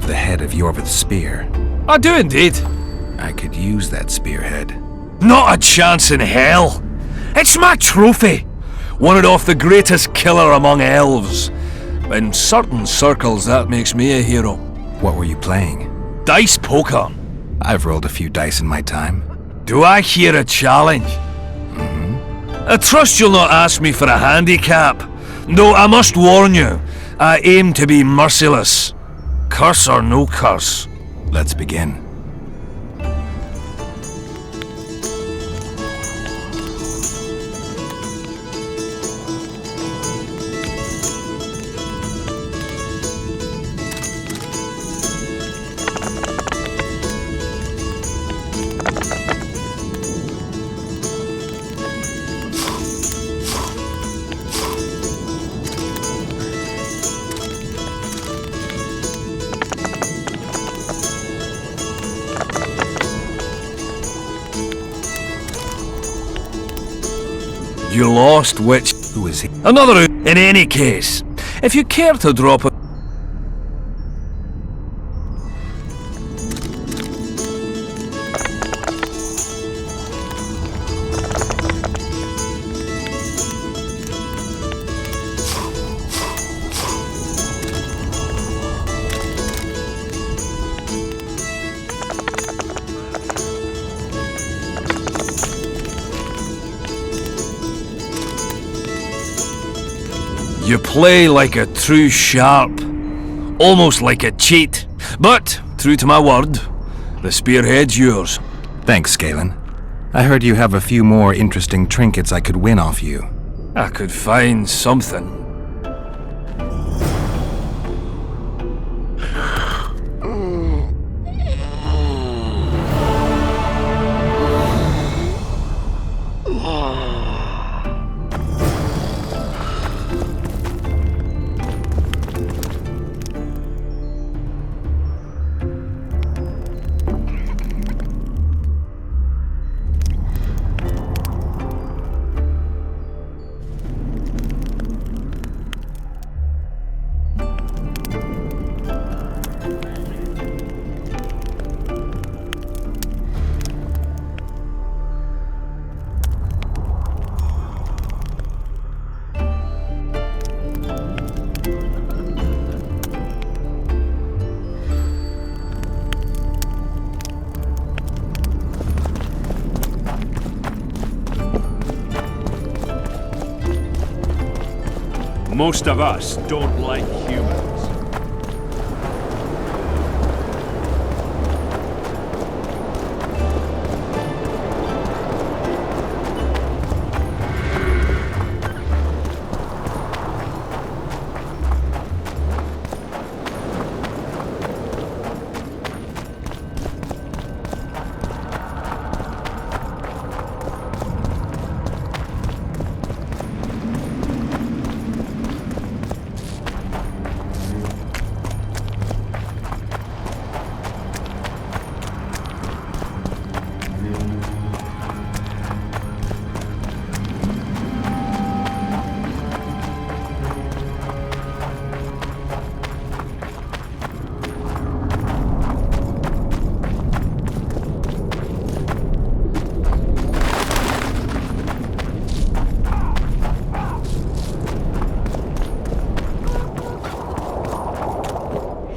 have the head of Yorvith's spear. I do indeed. I could use that spearhead. Not a chance in hell. It's my trophy. One off the greatest killer among elves. In certain circles, that makes me a hero. What were you playing? Dice poker. I've rolled a few dice in my time. Do I hear a challenge? I trust you'll not ask me for a handicap. Though I must warn you, I aim to be merciless. Curse or no curse. Let's begin. You lost, which... Who is he? Another... In any case, if you care to drop a... You play like a true sharp, almost like a cheat. But, true to my word, the spearhead's yours. Thanks, Galen. I heard you have a few more interesting trinkets I could win off you. I could find something. Most of us don't like humans.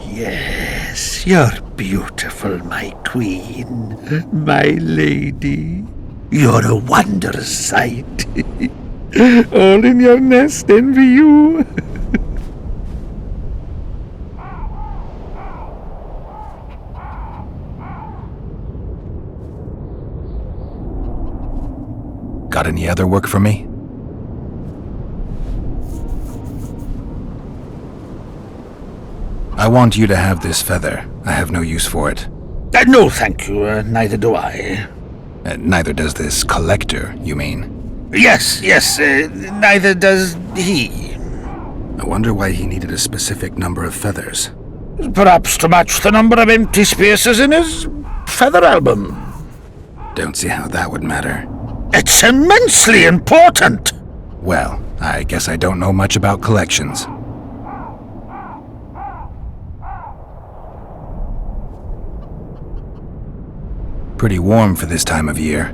Yes, you're beautiful, my queen, my lady. You're a wondrous sight. All in your nest envy you. Got any other work for me? I want you to have this feather. I have no use for it. No, thank you. Neither do I. Neither does this collector, you mean? Yes, neither does he. I wonder why he needed a specific number of feathers. Perhaps to match the number of empty spaces in his feather album. Don't see how that would matter. It's immensely important. Well, I guess I don't know much about collections. pretty warm for this time of year.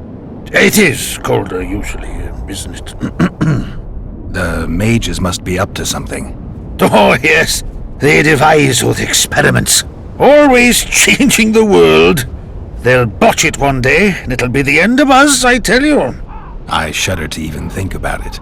It is colder usually, isn't it? The mages must be up to something. Oh, yes. They devise with experiments. Always changing the world. They'll botch it one day, and it'll be the end of us, I tell you. I shudder to even think about it.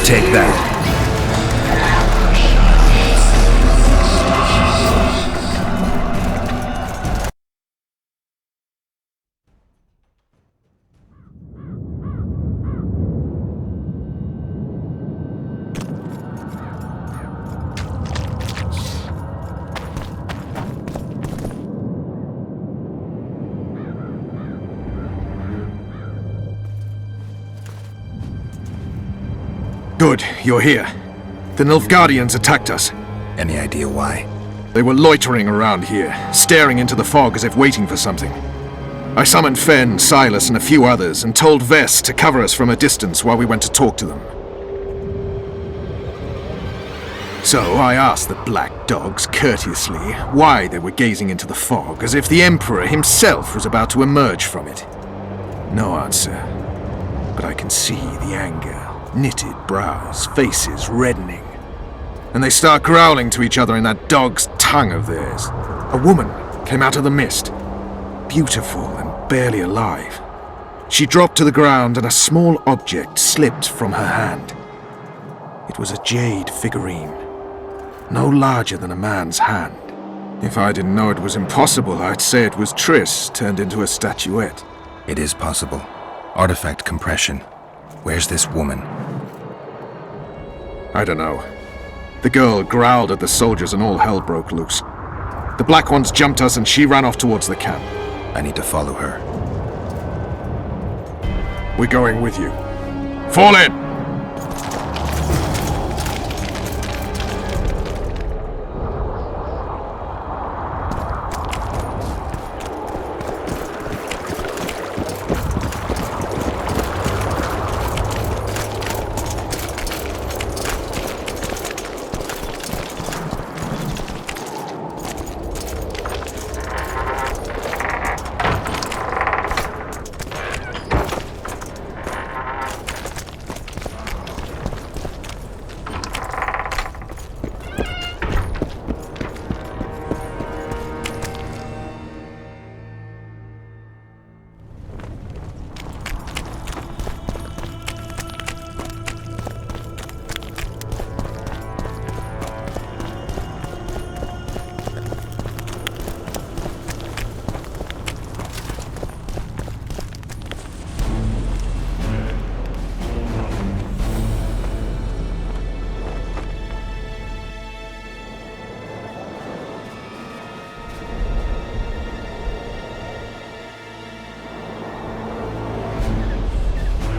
Take that. Good, you're here. The Nilfgaardians attacked us. Any idea why? They were loitering around here, staring into the fog as if waiting for something. I summoned Fen, Silas, and a few others, and told Vess to cover us from a distance while we went to talk to them. So I asked the black dogs courteously why they were gazing into the fog, as if the Emperor himself was about to emerge from it. No answer. But I can see the anger. Knitted brows, faces reddening. And they start growling to each other in that dog's tongue of theirs. A woman came out of the mist, beautiful and barely alive. She dropped to the ground and a small object slipped from her hand. It was a jade figurine, no larger than a man's hand. If I didn't know it was impossible, I'd say it was Triss turned into a statuette. It is possible. Artifact compression. Where's this woman? I don't know. The girl growled at the soldiers and all hell broke loose. The black ones jumped us and she ran off towards the camp. I need to follow her. We're going with you. Fall in!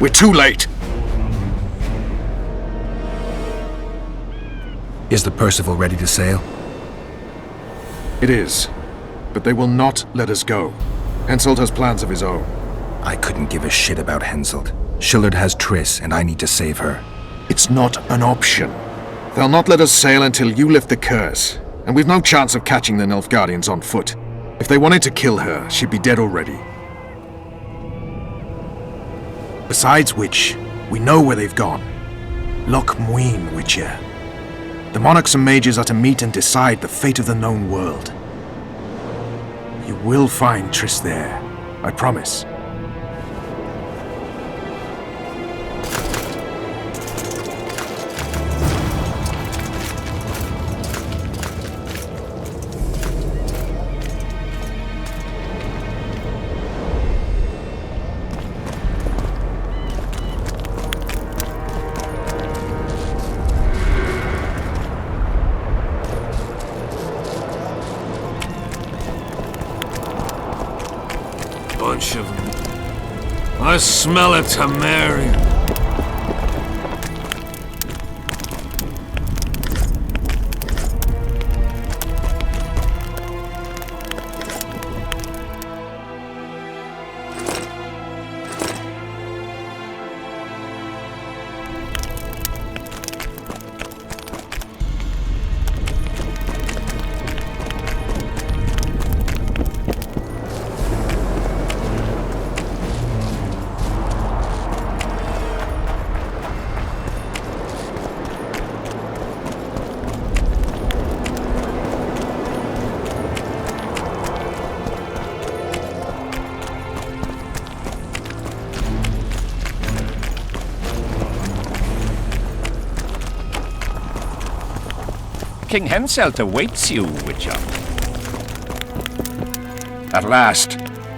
We're too late. Is the Percival ready to sail? It is. But they will not let us go. Henselt has plans of his own. I couldn't give a shit about Henselt. Shillard has Triss, and I need to save her. It's not an option. They'll not let us sail until you lift the curse. And we've no chance of catching the Nilfgaardians on foot. If they wanted to kill her, she'd be dead already. Besides which, we know where they've gone. Loch Muin, Witcher. The monarchs and mages are to meet and decide the fate of the known world. You will find Triss there, I promise. Bunch of them. I smell a Temerian. King Henselt awaits you, Witcher. At last.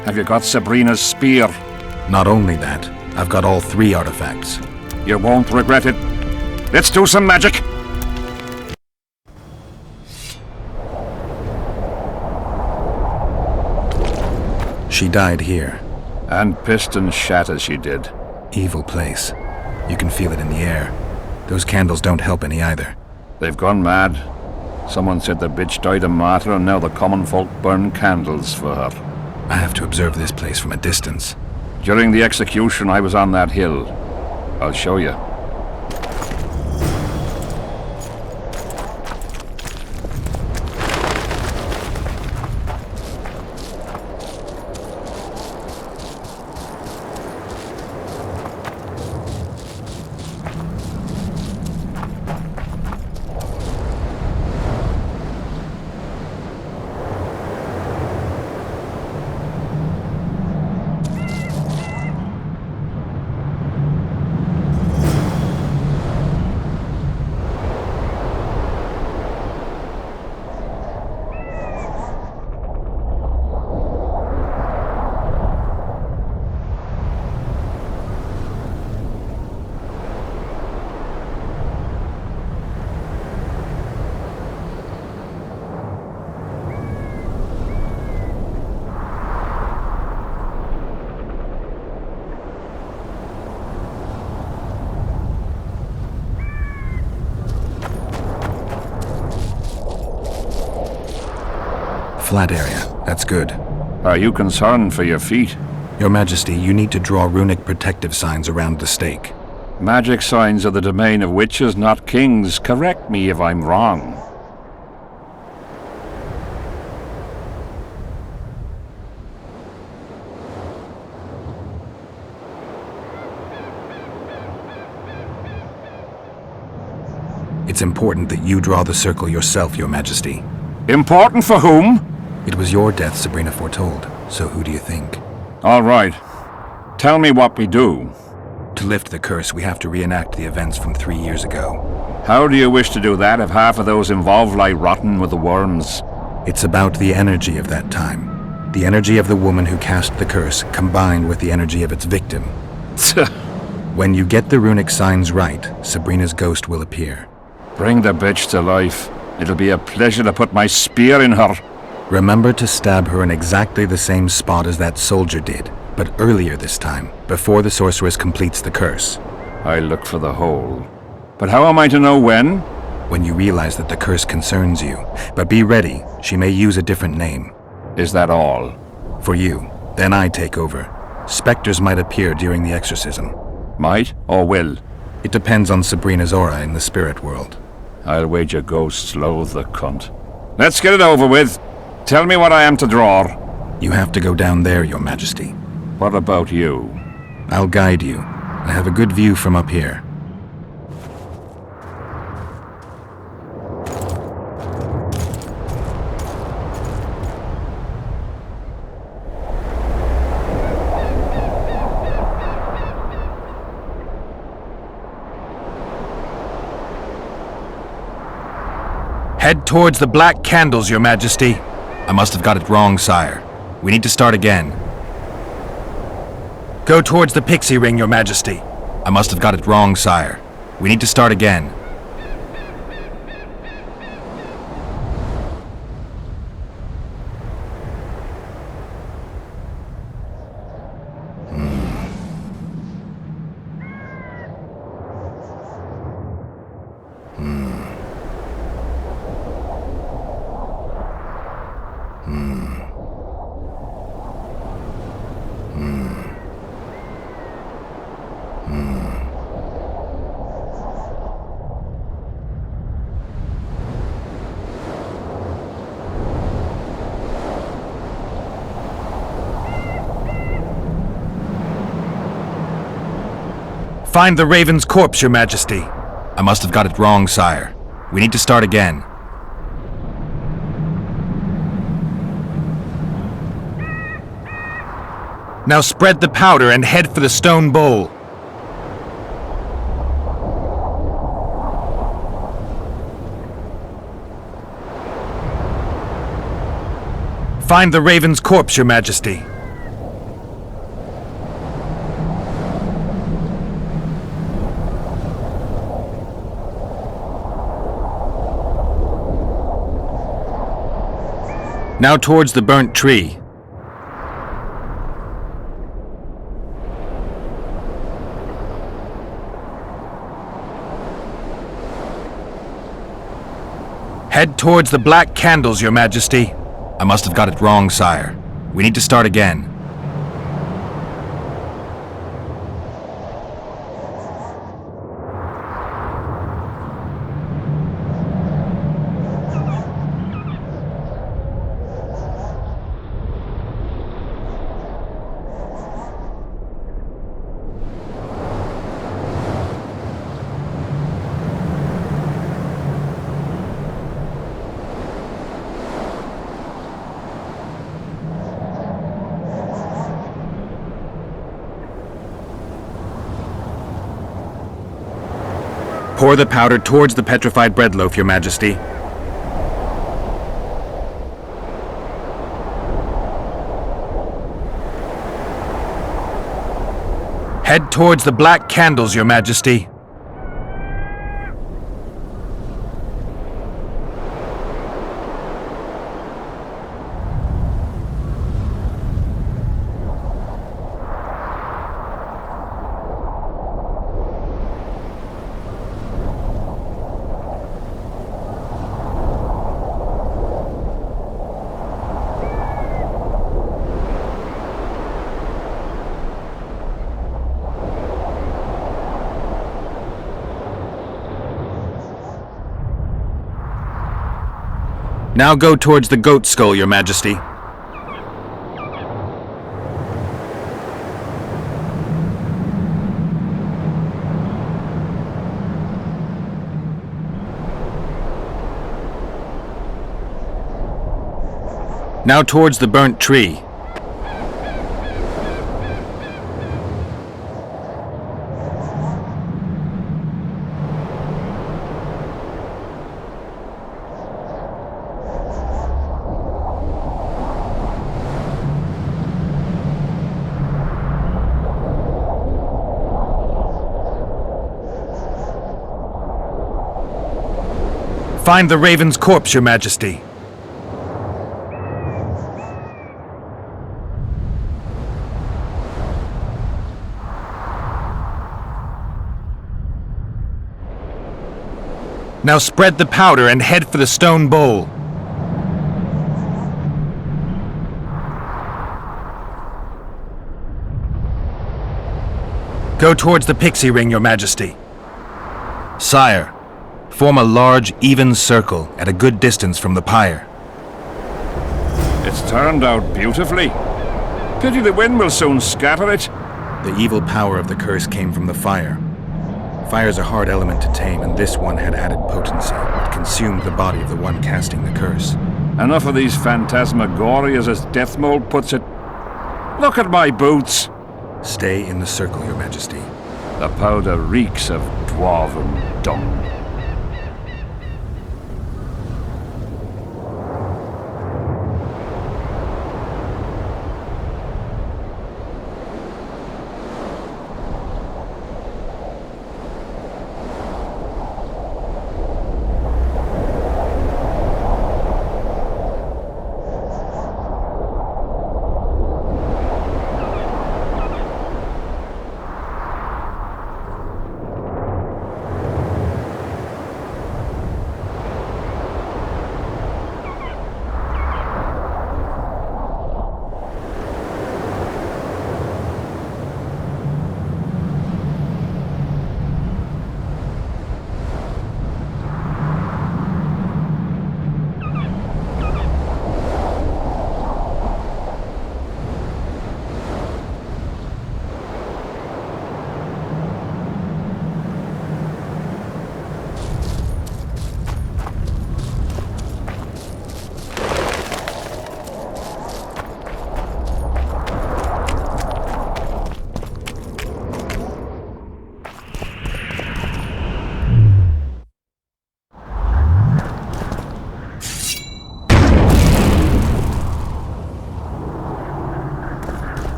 Have you got Sabrina's spear? Not only that, I've got all 3 artifacts. You won't regret it. Let's do some magic! She died here. And piston shat as she did. Evil place. You can feel it in the air. Those candles don't help any either. They've gone mad. Someone said the bitch died a martyr and now the common folk burn candles for her. I have to observe this place from a distance. During the execution, I was on that hill. I'll show you. Flat area. That's good. Are you concerned for your feet? Your Majesty, you need to draw runic protective signs around the stake. Magic signs are the domain of witches, not kings. Correct me if I'm wrong. It's important that you draw the circle yourself, Your Majesty. Important for whom? It was your death Sabrina foretold, so who do you think? All right. Tell me what we do. To lift the curse, we have to reenact the events from 3 years ago. How do you wish to do that if half of those involved lie rotten with the worms? It's about the energy of that time. The energy of the woman who cast the curse, combined with the energy of its victim. When you get the runic signs right, Sabrina's ghost will appear. Bring the bitch to life. It'll be a pleasure to put my spear in her. Remember to stab her in exactly the same spot as that soldier did. but earlier this time, before the sorceress completes the curse. I look for the hole. But how am I to know when? When you realize that the curse concerns you. But be ready, she may use a different name. Is that all? For you, then I take over. Spectres might appear during the exorcism. Might or will? It depends on Sabrina's aura in the spirit world. I'll wager ghosts loathe the cunt. Let's get it over with. Tell me what I am to draw. You have to go down there, Your Majesty. What about you? I'll guide you. I have a good view from up here. Head towards the black candles, Your Majesty. I must have got it wrong, sire. We need to start again. Go towards the pixie ring, Your Majesty. I must have got it wrong, sire. We need to start again. Find the Raven's corpse, Your Majesty. I must have got it wrong, sire. We need to start again. Now spread the powder and head for the stone bowl. Find the Raven's corpse, Your Majesty. Now towards the burnt tree. Head towards the black candles, Your Majesty. I must have got it wrong, sire. We need to start again. Pour the powder towards the petrified bread loaf, Your Majesty. Head towards the black candles, Your Majesty. Now go towards the goat skull, Your Majesty. Now towards the burnt tree. Find the Raven's corpse, Your Majesty. Now spread the powder and head for the stone bowl. Go towards the pixie ring, Your Majesty. Sire, form a large, even circle at a good distance from the pyre. It's turned out beautifully. Pity the wind will soon scatter it. The evil power of the curse came from the fire. Fire's a hard element to tame, and this one had added potency. It consumed the body of the one casting the curse. Enough of these phantasmagorias, as Death Mold puts it. Look at my boots. Stay in the circle, Your Majesty. The powder reeks of dwarven dung.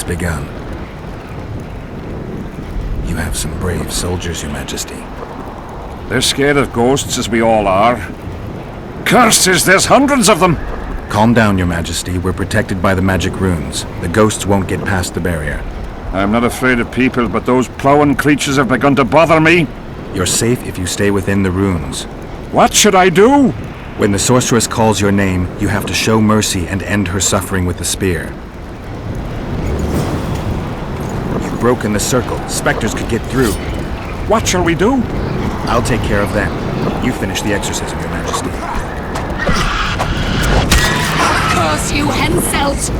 Begun. You have some brave soldiers, Your Majesty. They're scared of ghosts, as we all are. Curses, there's hundreds of them! Calm down, Your Majesty. We're protected by the magic runes. The ghosts won't get past the barrier. I'm not afraid of people, but those plowing creatures have begun to bother me. You're safe if you stay within the runes. What should I do? When the sorceress calls your name, you have to show mercy and end her suffering with the spear. Broken the circle. Spectres could get through. What shall we do? I'll take care of them. You finish the exorcism, Your Majesty. Curse you, Henselt!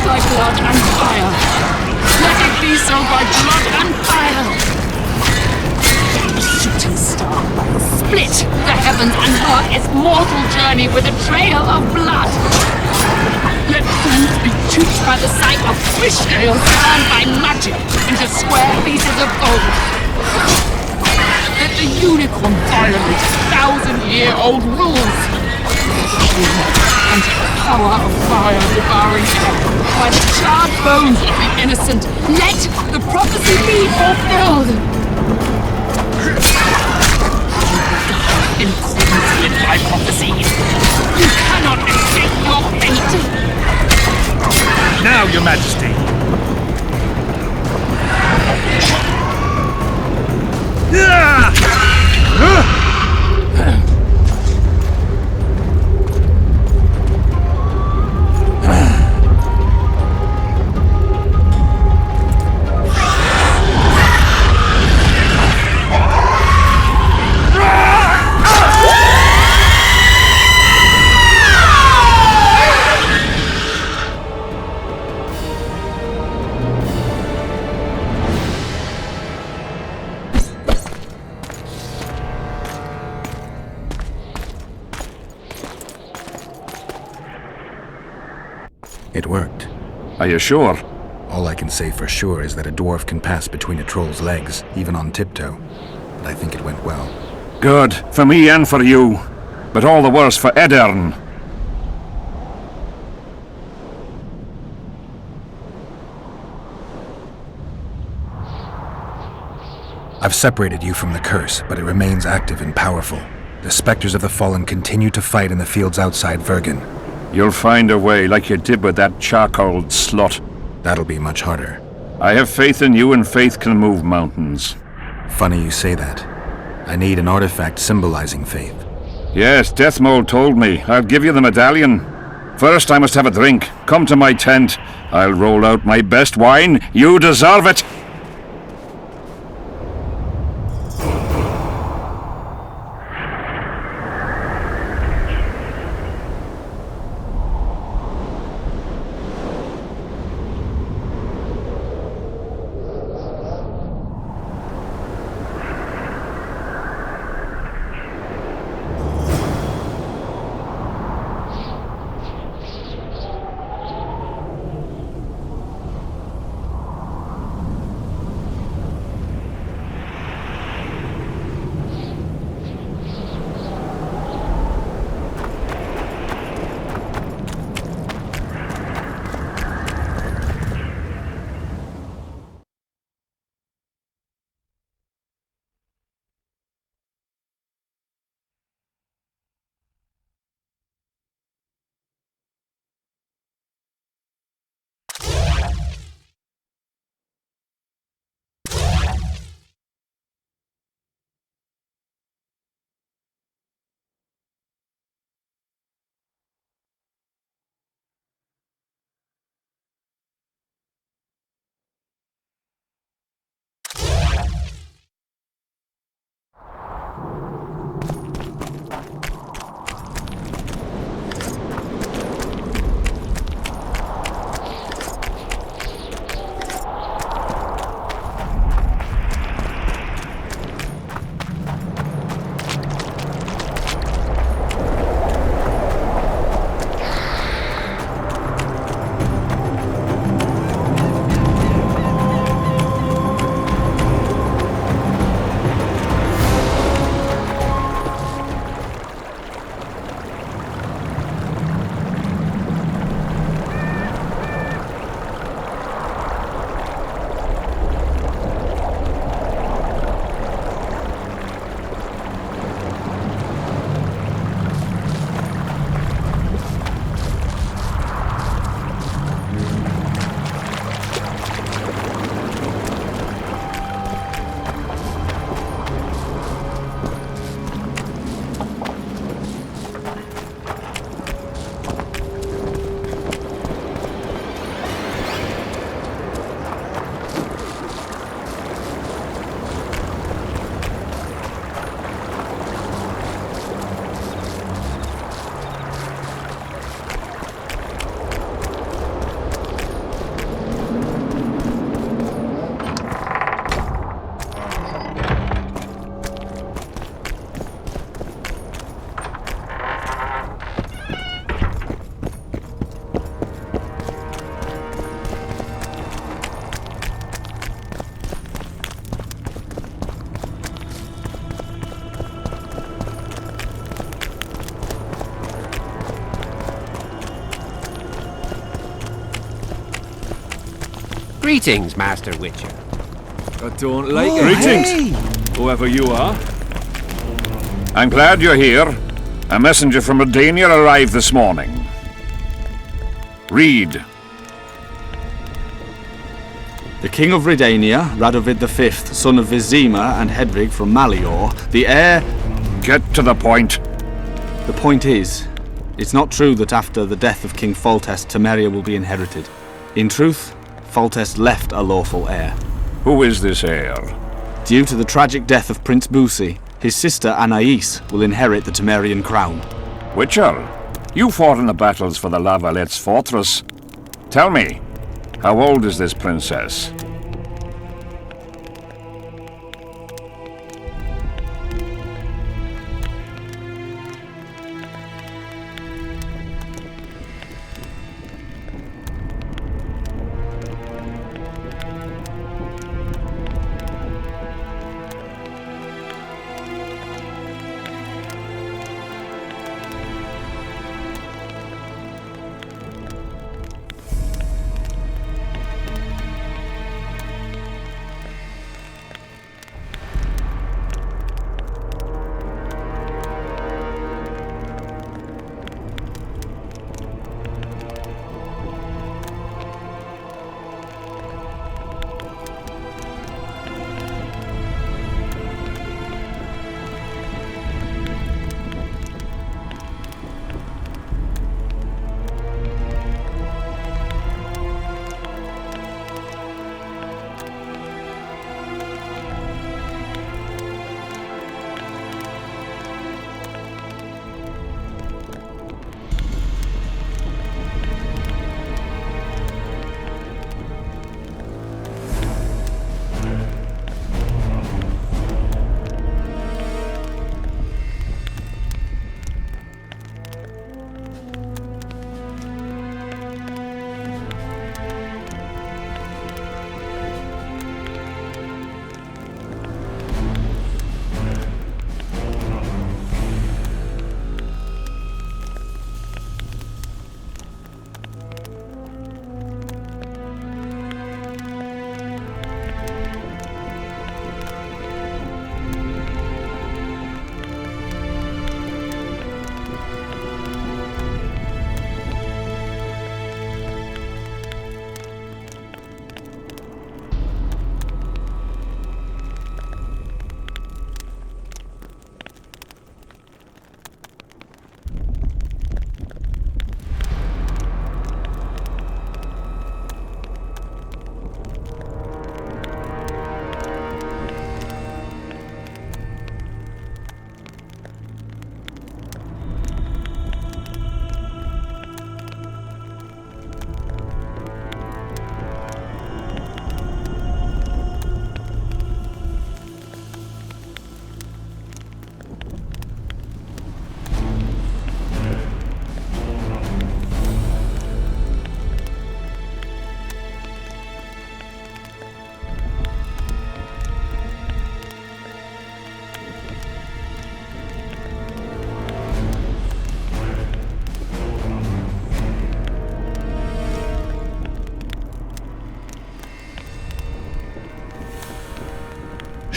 By blood and fire! Let it be so by blood and fire! A shooting star, split the heavens and mark its mortal journey with a trail of blood! Let fools be duped by the sight of fish scales turned by magic into square pieces of gold. Let the unicorn violate 1,000-year-old rules. And the power of fire devouring air by the charred bones of the innocent. Let the prophecy be fulfilled. You will die in accordance with my prophecy. You cannot escape your fate. Now, Your Majesty! It worked. Are you sure? All I can say for sure is that a dwarf can pass between a troll's legs, even on tiptoe. but I think it went well. Good, for me and for you. But all the worse for Edern. I've separated you from the curse, but it remains active and powerful. The specters of the fallen continue to fight in the fields outside Vergen. You'll find a way, like you did with that charcoal slut. That'll be much harder. I have faith in you, and faith can move mountains. Funny you say that. I need an artifact symbolizing faith. Yes, Deathmold told me. I'll give you the medallion. First, I must have a drink. Come to my tent. I'll roll out my best wine. You deserve it! Greetings, Master Witcher. I don't like it. Greetings. Whoever you are. I'm glad you're here. A messenger from Redania arrived this morning. Read. The King of Redania, Radovid V, son of Vizima and Hedvig from Malior, the heir... Get to the point. The point is, it's not true that after the death of King Foltest, Temeria will be inherited. In truth, Foltest left a lawful heir. Who is this heir? Due to the tragic death of Prince Busi, his sister Anais will inherit the Temerian crown. Witcher, you fought in the battles for the La Valette's fortress. Tell me, how old is this princess?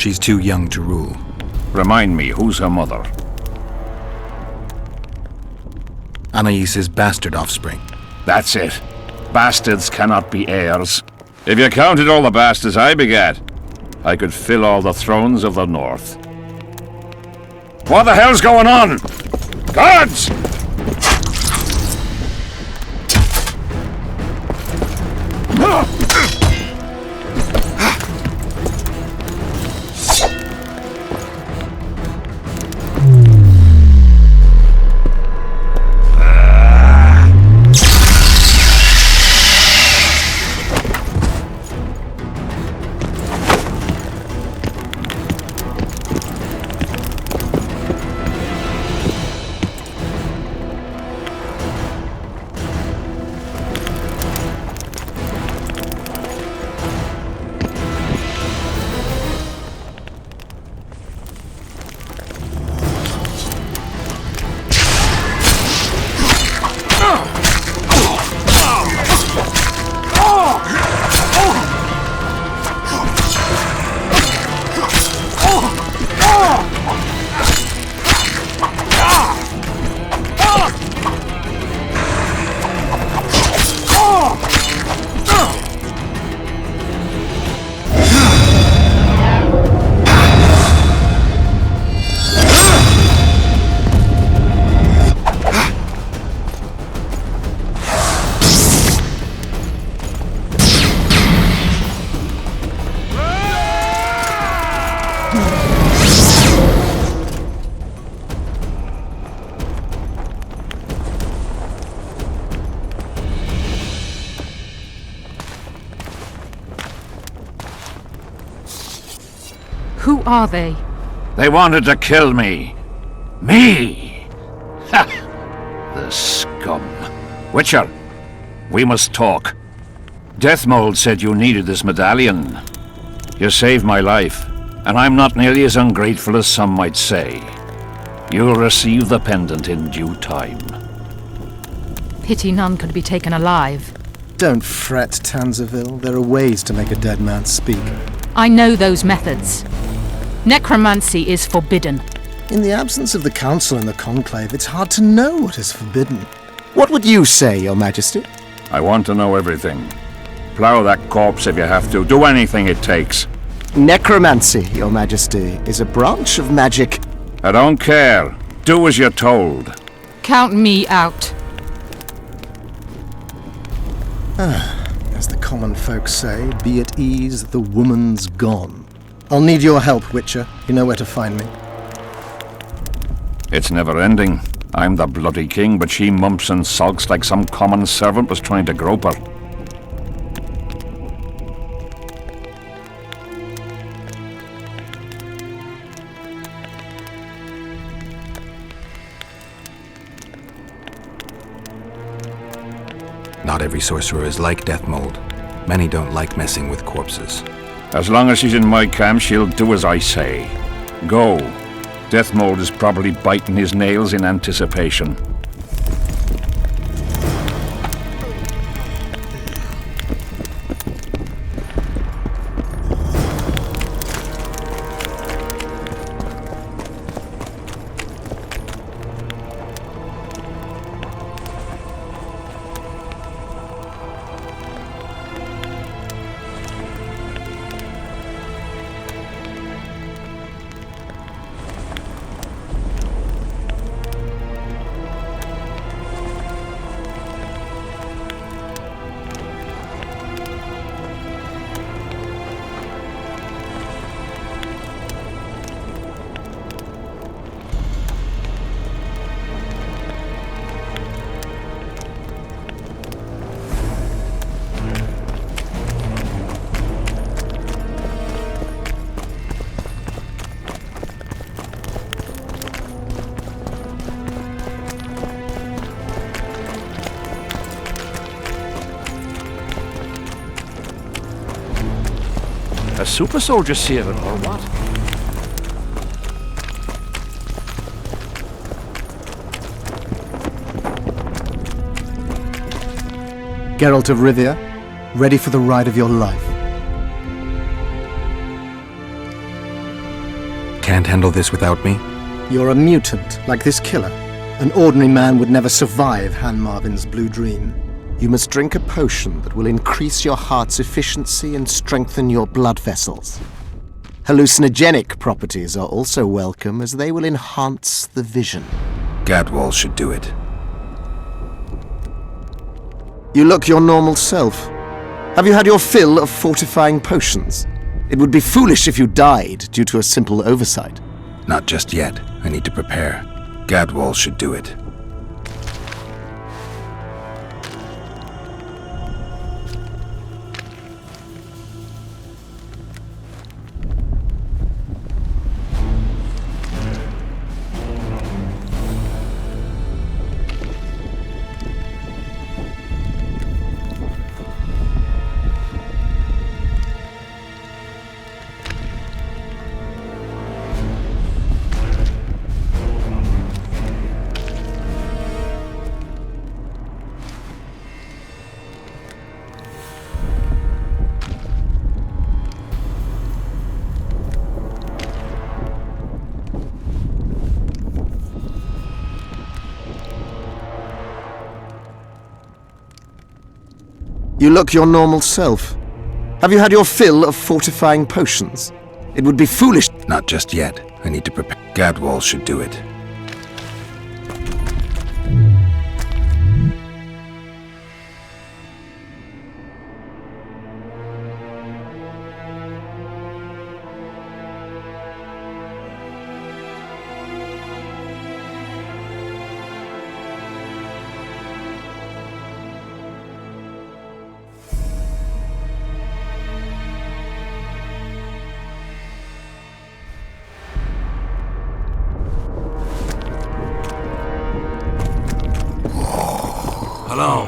She's too young to rule. Remind me, who's her mother? Anais' bastard offspring. That's it. Bastards cannot be heirs. If you counted all the bastards I begat, I could fill all the thrones of the north. What the hell's going on? Guards! Who are they? They wanted to kill me. Me! Ha! The scum. Witcher, we must talk. Deathmold said you needed this medallion. You saved my life, and I'm not nearly as ungrateful as some might say. You'll receive the pendant in due time. Pity none could be taken alive. Don't fret, Tanzaville. There are ways to make a dead man speak. I know those methods. Necromancy is forbidden. In the absence of the Council and the Conclave, it's hard to know what is forbidden. What would you say, Your Majesty? I want to know everything. Plow that corpse if you have to. Do anything it takes. Necromancy, Your Majesty, is a branch of magic. I don't care. Do as you're told. Count me out. As the common folk say, be at ease, the woman's gone. I'll need your help, Witcher. You know where to find me. It's never ending. I'm the bloody king, but she mumps and sulks like some common servant was trying to grope her. Not every sorcerer is like Deathmold. Many don't like messing with corpses. As long as she's in my camp, she'll do as I say. Go. Deathmold is probably biting his nails in anticipation. A super soldier saving, or what? Geralt of Rivia, ready for the ride of your life. can't handle this without me? You're a mutant, like this killer. An ordinary man would never survive Han Marvin's blue dream. You must drink a potion that will increase your heart's efficiency and strengthen your blood vessels. Hallucinogenic properties are also welcome, as they will enhance the vision. Gadwall should do it. You look your normal self. Have you had your fill of fortifying potions? It would be foolish if you died due to a simple oversight. Not just yet. I need to prepare. Gadwall should do it. You look your normal self. Have you had your fill of fortifying potions? It would be foolish. Not just yet. I need to prepare. Gadwall should do it. Hello.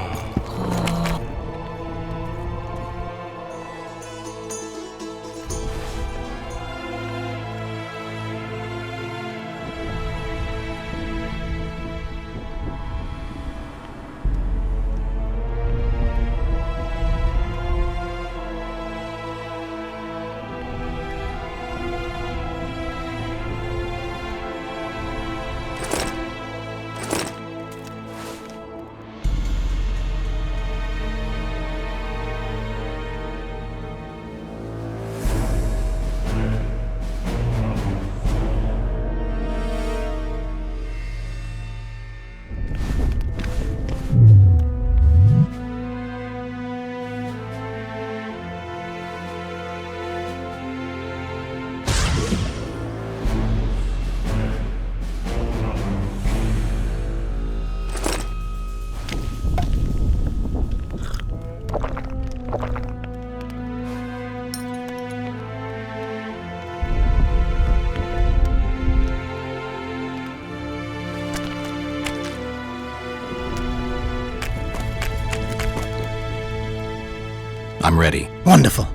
I'm ready. Wonderful.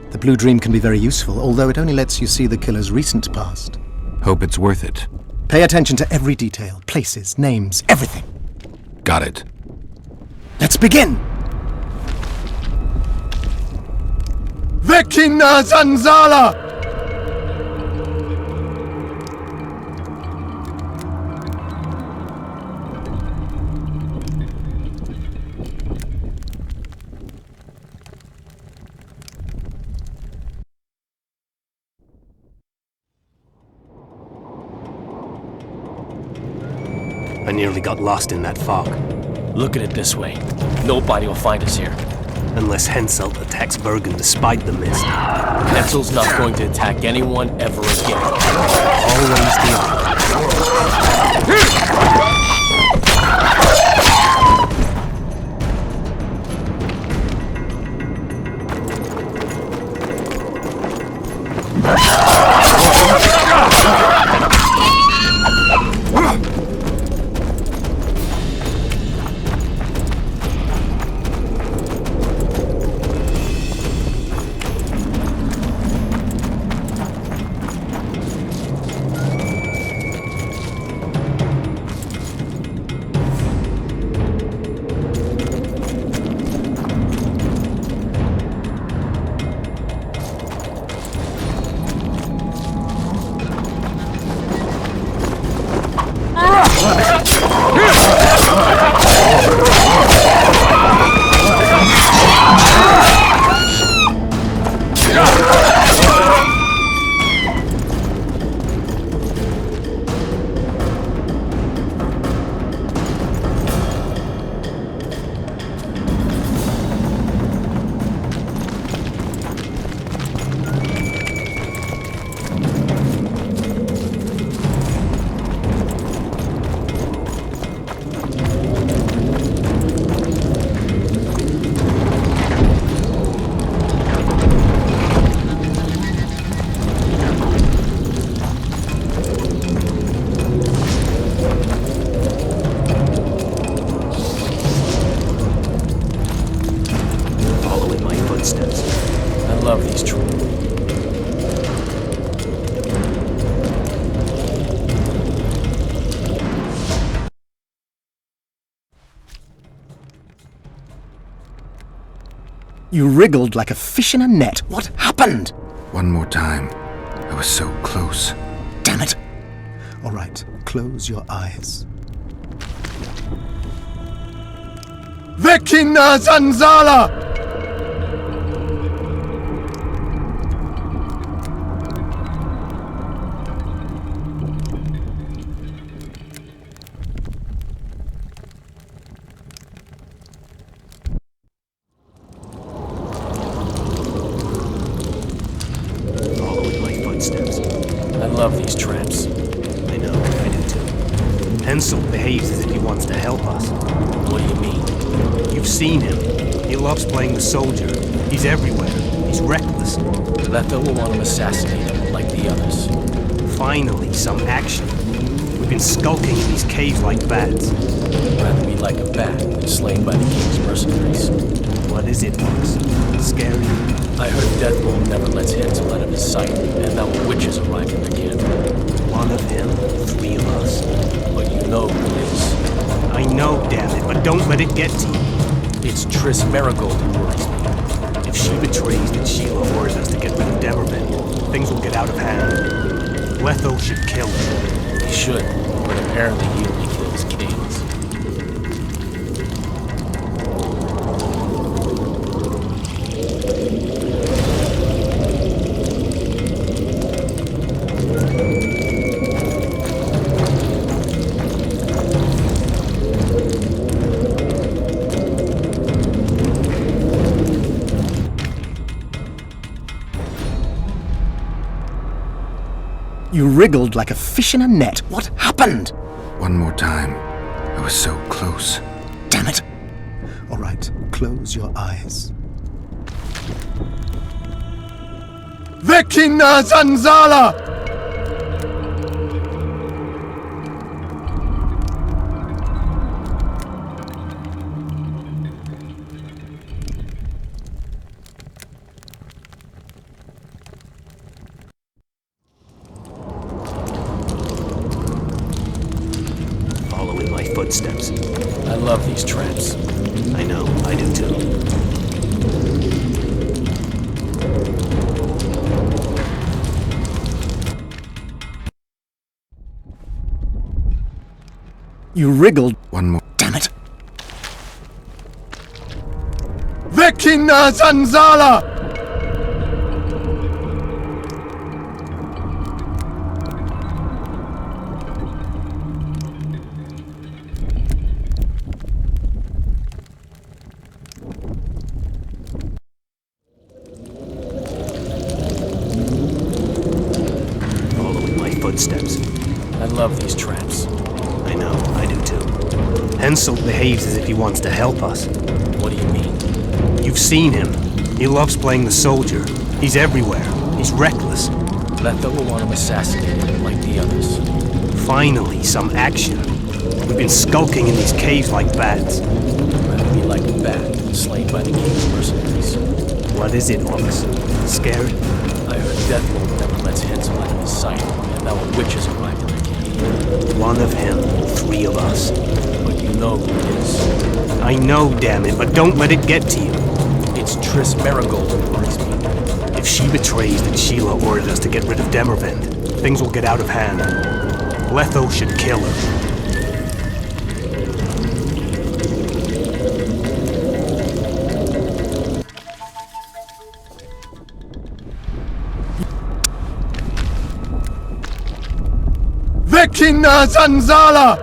The blue dream can be very useful, although it only lets you see the killer's recent past. Hope it's worth it. Pay attention to every detail, places, names, everything. Got it. Let's begin! Vekina Zanzala! I nearly got lost in that fog. Look at it this way. Nobody will find us here. Unless Henselt attacks Bergen despite the mist. Hensel's not going to attack anyone ever again. Always the opposite. footsteps. I love these troops. You wriggled like a fish in a net. What happened? One more time. I was so close. Damn it. All right, close your eyes. Vekina Zanzala! Following my footsteps. I love these traps. I know, I do too. Hensel behaves as if he wants to help us. What do you mean? You've seen him. He loves playing the soldier. He's everywhere. He's reckless. Letha will want him assassinated, like the others. Finally, some action. We've been skulking in these caves like bats. Rather be like a bat than slain by the king's mercenaries. What is it, Max? Scary? I heard Deathbolt never lets Hansel out of his sight, and now witches arrive in their camp. One of him, 3 of us. But you know who it is. I know, damn it, but don't let it get to you. It's Triss Marigold who worries me. If she betrays that Sheila orders us to get rid of Demervin, things will get out of hand. Letho should kill her. He should, but apparently he only kills kings. You wriggled like a fish in a net. What happened? One more time. I was so close. Damn it. All right, close your eyes. Vekina Zanzala! Following my footsteps. I love these traps. I know, I do too. You wriggled. One more. Damn it. Vekina Zanzala! Following my footsteps. I love these traps. I know, I do too. Hensel behaves as if he wants to help us. What do you mean? You've seen him. He loves playing the soldier. He's everywhere. He's reckless. Letha will want him assassinated, like the others. Finally, some action. We've been skulking in these caves like bats. Rather be like a bat than slain by the king's mercenaries. What is it, Ormus? Scared? I heard Deathbolt never lets Hansel out of his sight, and now witches arrived in their camp. One of him, 3 of us. But you know who it is. I know, damn it, but don't let it get to you. It's Triss Marigold who worries me. If she betrays that Sheila ordered us to get rid of Demervend, things will get out of hand. Letho should kill her. Vekina Zanzala!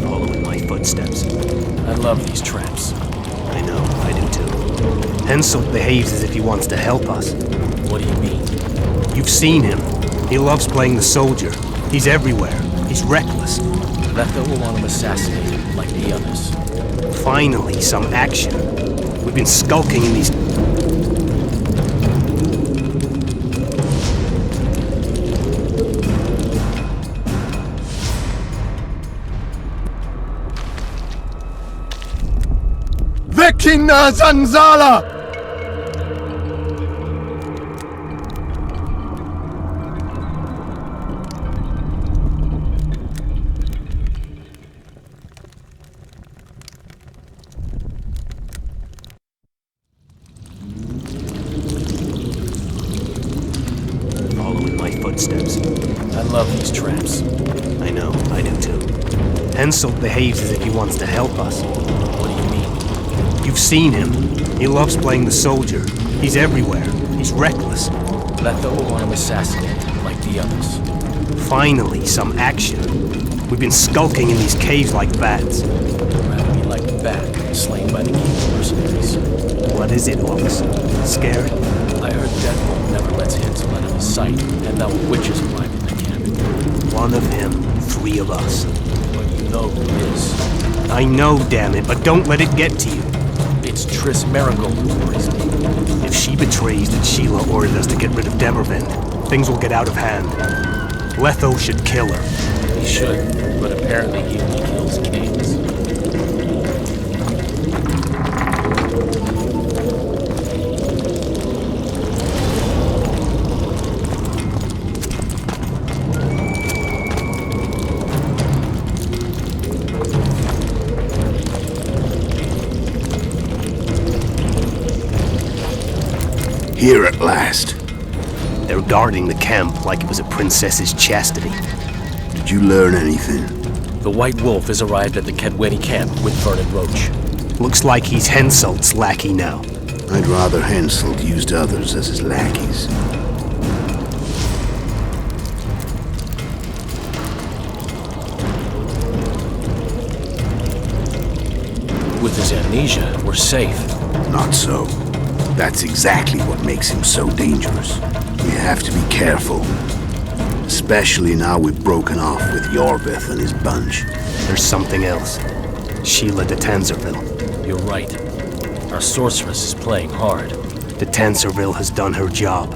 Following my footsteps. I love these traps. I know, I do too. Hensel behaves as if he wants to help us. What do you mean? You've seen him. He loves playing the soldier. He's everywhere. He's reckless. Letha will want him assassinated, like the others. Finally, some action. We've been skulking in these... Vekina Zanzala! Following my footsteps. I love these traps. I know, I do too. Henselt behaves as if he wants to help us. What do you mean? You've seen him. He loves playing the soldier. He's everywhere. He's reckless. Letha will want him assassinated, like the others. Finally, some action. We've been skulking in these caves like bats. Rather be like the bat, slain by the king's mercenaries. What is it, Orcs? Scared? I heard Deathbolt never lets Henselt out of his sight, and now witches arrived in the camp. One of him, 3 of us. But you know who it is. I know, damn it, but don't let it get to you. It's Triss Marigold who worries me. If she betrays that Sheila ordered us to get rid of Demervend, things will get out of hand. Letho should kill her. He should, but apparently he only kills kings. Here at last. They're guarding the camp like it was a princess's chastity. Did you learn anything? The White Wolf has arrived at the Kedweni camp with Vernon Roach. Looks like he's Henselt's lackey now. I'd rather Henselt used others as his lackeys. With his amnesia, we're safe. Not so. That's exactly what makes him so dangerous. We have to be careful. Especially now we've broken off with Yorvith and his bunch. There's something else. Sheila de Tanserville. You're right. Our sorceress is playing hard. De Tanserville has done her job.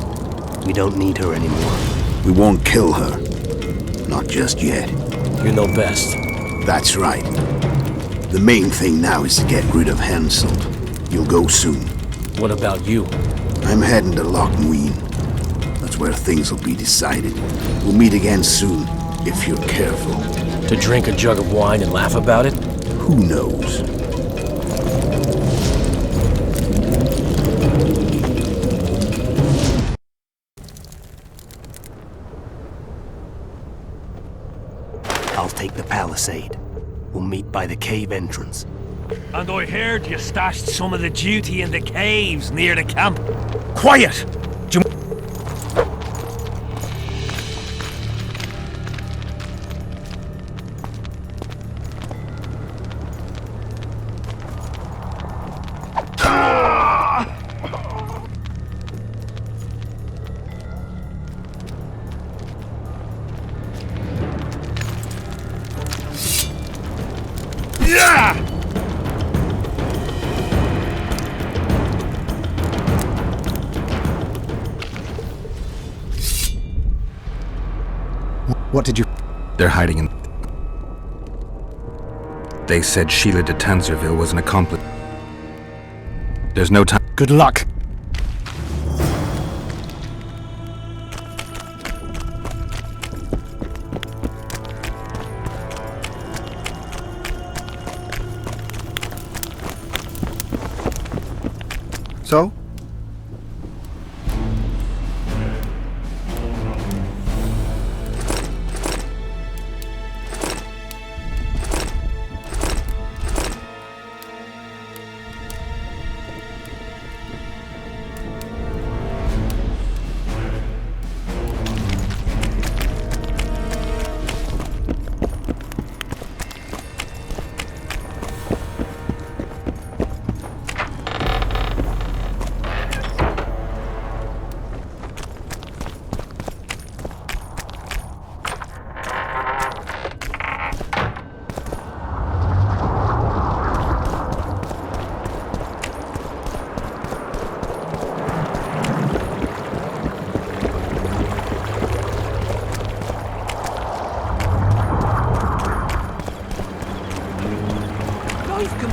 We don't need her anymore. We won't kill her. Not just yet. You know best. That's right. The main thing now is to get rid of Henselt. You'll go soon. What about you? I'm heading to Loch Muin. That's where things will be decided. We'll meet again soon, if you're careful. To drink a jug of wine and laugh about it? Who knows? I'll take the palisade. We'll meet by the cave entrance. And I heard you stashed some of the duty in the caves near the camp. Quiet! What did you... They're hiding in... They said Sheila de Tanserville was an accomplice. There's no time... Good luck! So?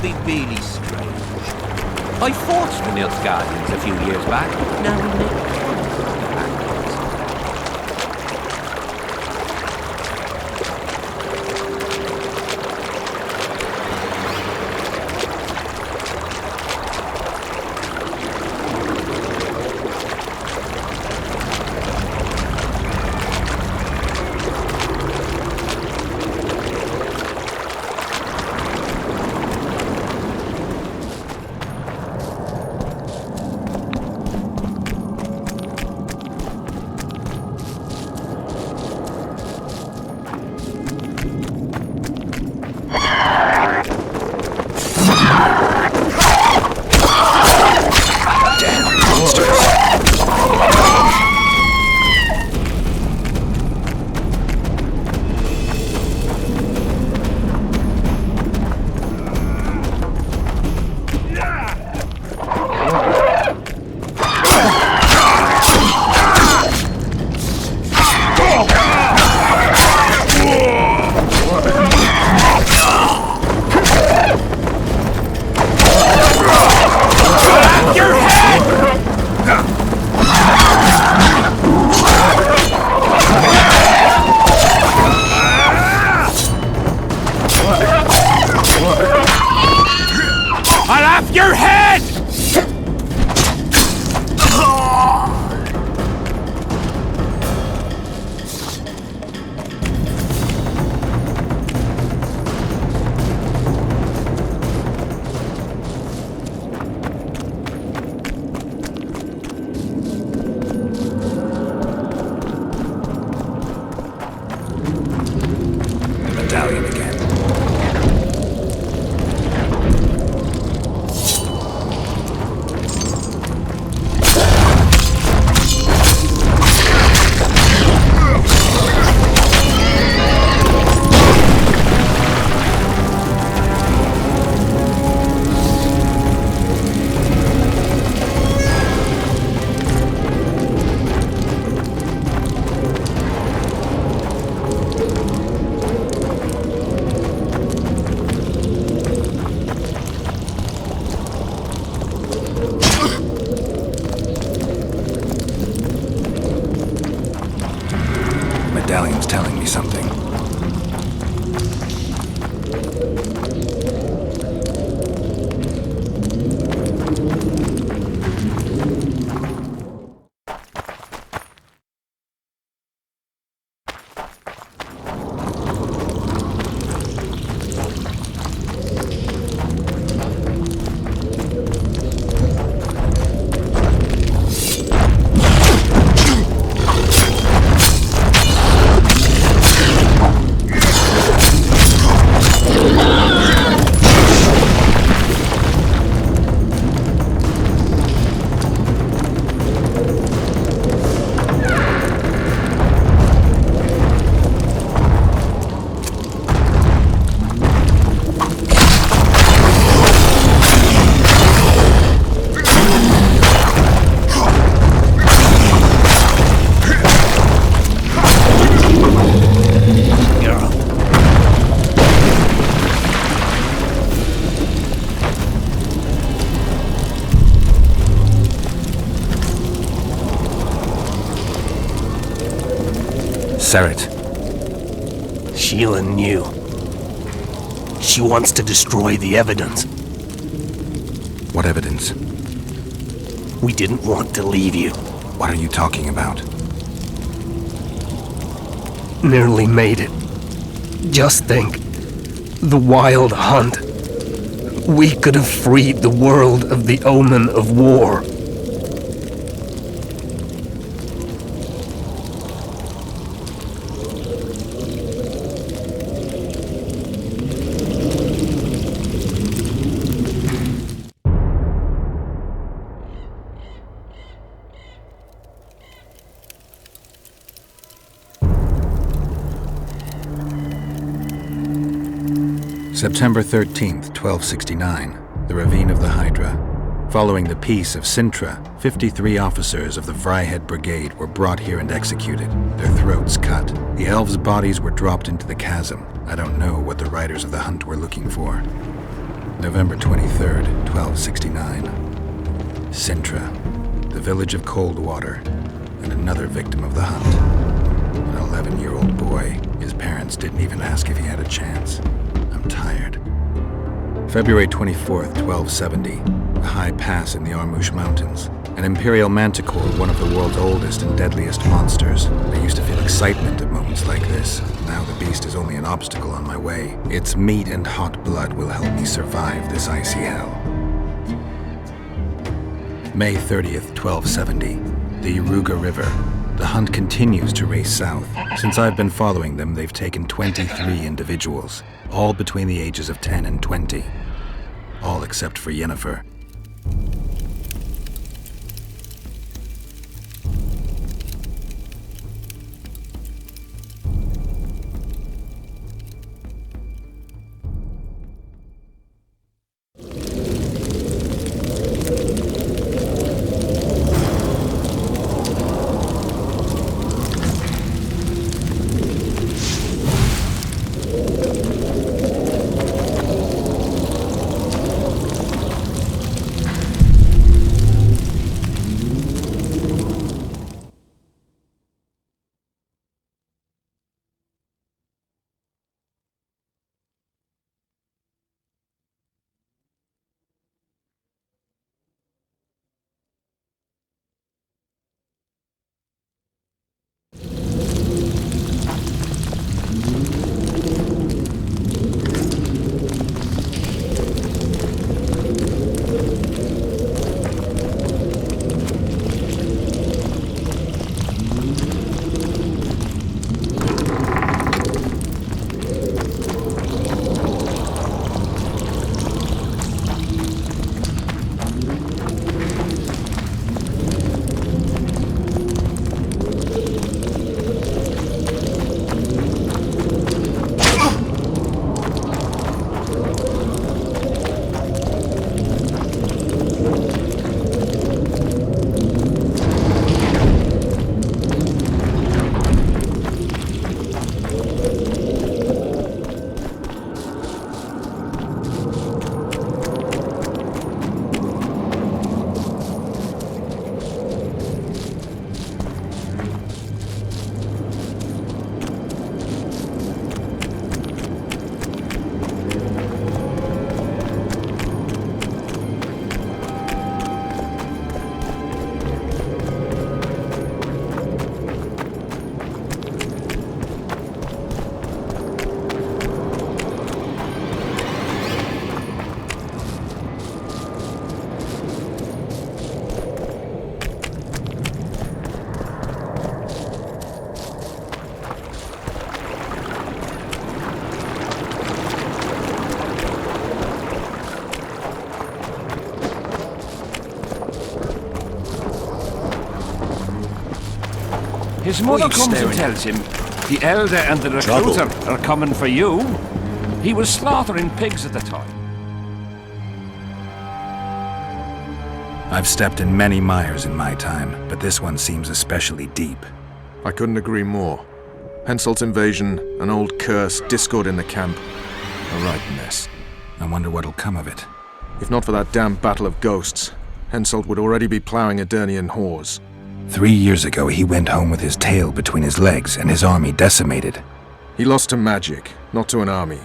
something really strange. I fought the Nilfgaardians a few years back. Now we never Medallion's telling me something. Seret. Sheila knew. She wants to destroy the evidence. What evidence? We didn't want to leave you. What are you talking about? Nearly made it. Just think. The Wild Hunt. We could have freed the world of the omen of war. September 13th, 1269, the Ravine of the Hydra. Following the Peace of Sintra, 53 officers of the Fryhead Brigade were brought here and executed, their throats cut. The elves' bodies were dropped into the chasm. I don't know what the riders of the hunt were looking for. November 23rd, 1269. Sintra, the village of Coldwater, and another victim of the hunt. An 11-year-old boy. His parents didn't even ask if he had a chance. I'm tired. February 24th, 1270. A high pass in the Armouche Mountains. An imperial manticore, one of the world's oldest and deadliest monsters. I used to feel excitement at moments like this. Now the beast is only an obstacle on my way. Its meat and hot blood will help me survive this icy hell. May 30th, 1270. The Iruga River. The hunt continues to race south. Since I've been following them, they've taken 23 individuals, all between the ages of 10 and 20. All except for Yennefer. His mother comes and tells him the elder and the recruiter are coming for you. He was slaughtering pigs at the time. I've stepped in many mires in my time, but this one seems especially deep. I couldn't agree more. Henselt's invasion, an old curse, discord in the camp. A right mess. I wonder what'll come of it. If not for that damn battle of ghosts, Henselt would already be plowing Edirnian whores. 3 years ago, he went home with his tail between his legs and his army decimated. He lost to magic, not to an army.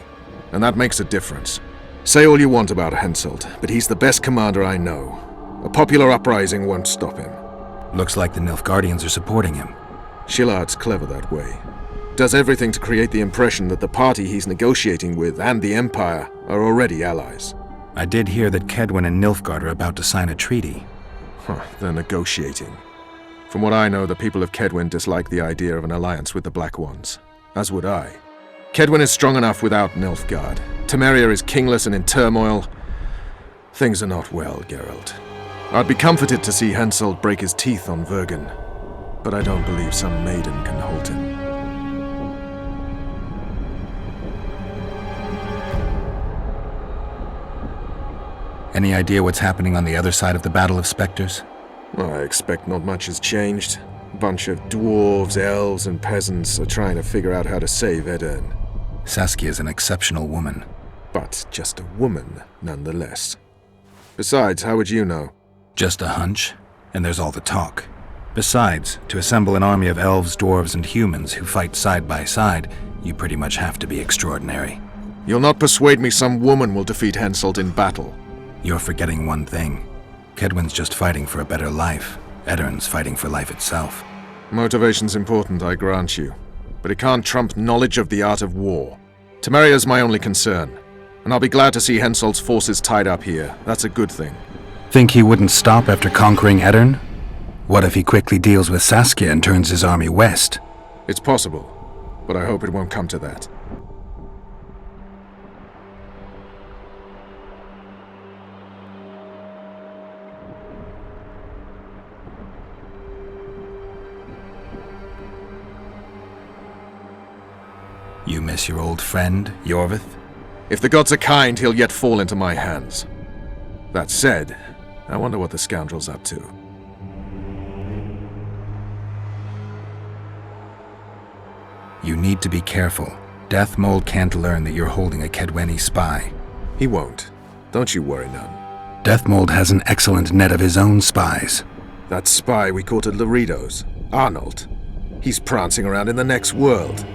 And that makes a difference. Say all you want about Henselt, but he's the best commander I know. A popular uprising won't stop him. Looks like the Nilfgaardians are supporting him. Shillard's clever that way. Does everything to create the impression that the party he's negotiating with and the Empire are already allies. I did hear that Kedwen and Nilfgaard are about to sign a treaty. They're negotiating. From what I know, the people of Kedwen dislike the idea of an alliance with the Black Ones. As would I. Kedwen is strong enough without Nilfgaard. Temeria is kingless and in turmoil. Things are not well, Geralt. I'd be comforted to see Henselt break his teeth on Vergen, but I don't believe some maiden can hold him. Any idea what's happening on the other side of the Battle of Spectres? I expect not much has changed. A bunch of dwarves, elves, and peasants are trying to figure out how to save Edirn. Saskia's an exceptional woman. But just a woman, nonetheless. Besides, how would you know? Just a hunch, and there's all the talk. Besides, to assemble an army of elves, dwarves, and humans who fight side by side, you pretty much have to be extraordinary. You'll not persuade me some woman will defeat Henselt in battle. You're forgetting one thing. Kedwen's just fighting for a better life. Eddern's fighting for life itself. Motivation's important, I grant you. But it can't trump knowledge of the art of war. Temeria's my only concern. And I'll be glad to see Henselt's forces tied up here. That's a good thing. Think he wouldn't stop after conquering Eddern? What if he quickly deals with Saskia and turns his army west? It's possible, but I hope it won't come to that. You miss your old friend, Yorvith? If the gods are kind, he'll yet fall into my hands. That said, I wonder what the scoundrel's up to. You need to be careful. Deathmold can't learn that you're holding a Kedweni spy. He won't. Don't you worry none. Deathmold has an excellent net of his own spies. That spy we caught at Laredo's, Arnold. He's prancing around in the next world.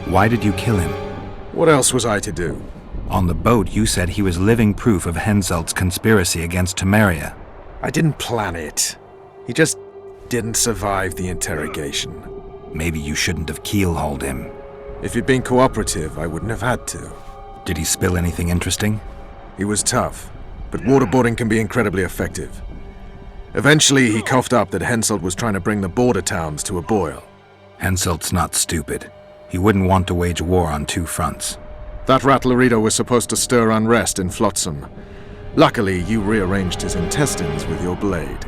Why did you kill him? What else was I to do? On the boat, you said he was living proof of Henselt's conspiracy against Temeria. I didn't plan it. He just didn't survive the interrogation. Maybe you shouldn't have keelhauled him. If he'd been cooperative, I wouldn't have had to. Did he spill anything interesting? He was tough, but waterboarding can be incredibly effective. Eventually, he coughed up that Henselt was trying to bring the border towns to a boil. Henselt's not stupid. He wouldn't want to wage war on two fronts. That rat Laredo was supposed to stir unrest in Flotsam. Luckily, you rearranged his intestines with your blade.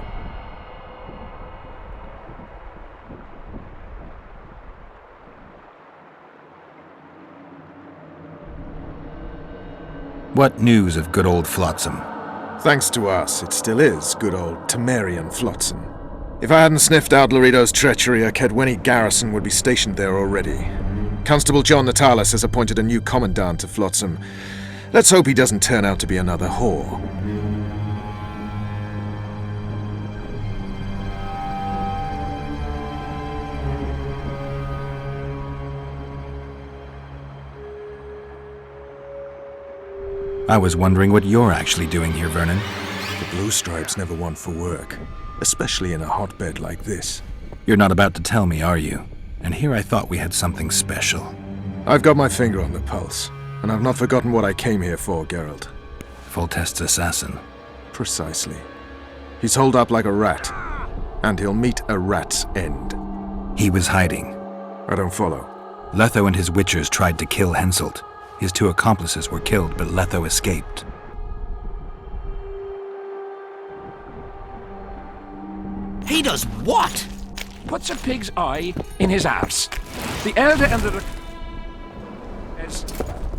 What news of good old Flotsam? Thanks to us, it still is good old Temerian Flotsam. If I hadn't sniffed out Laredo's treachery, a Kedweni garrison would be stationed there already. Constable John Natalis has appointed a new commandant to Flotsam. Let's hope he doesn't turn out to be another whore. I was wondering what you're actually doing here, Vernon. The Blue Stripes never want for work, especially in a hotbed like this. You're not about to tell me, are you? And here I thought we had something special. I've got my finger on the pulse, and I've not forgotten what I came here for, Geralt. Foltest's assassin. Precisely. He's holed up like a rat, and he'll meet a rat's end. He was hiding. I don't follow. Letho and his witchers tried to kill Henselt. His two accomplices were killed, but Letho escaped. He does what? Puts a pig's eye in his arse. The elder and the...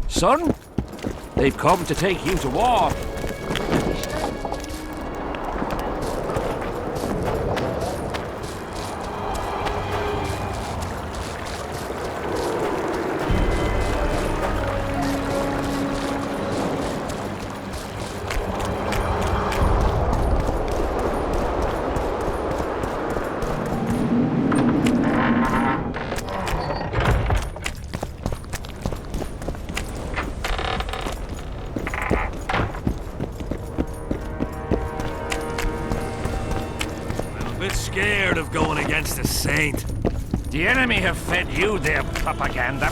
Son, they've come to take you to war. Scared of going against a saint. The enemy have fed you their propaganda.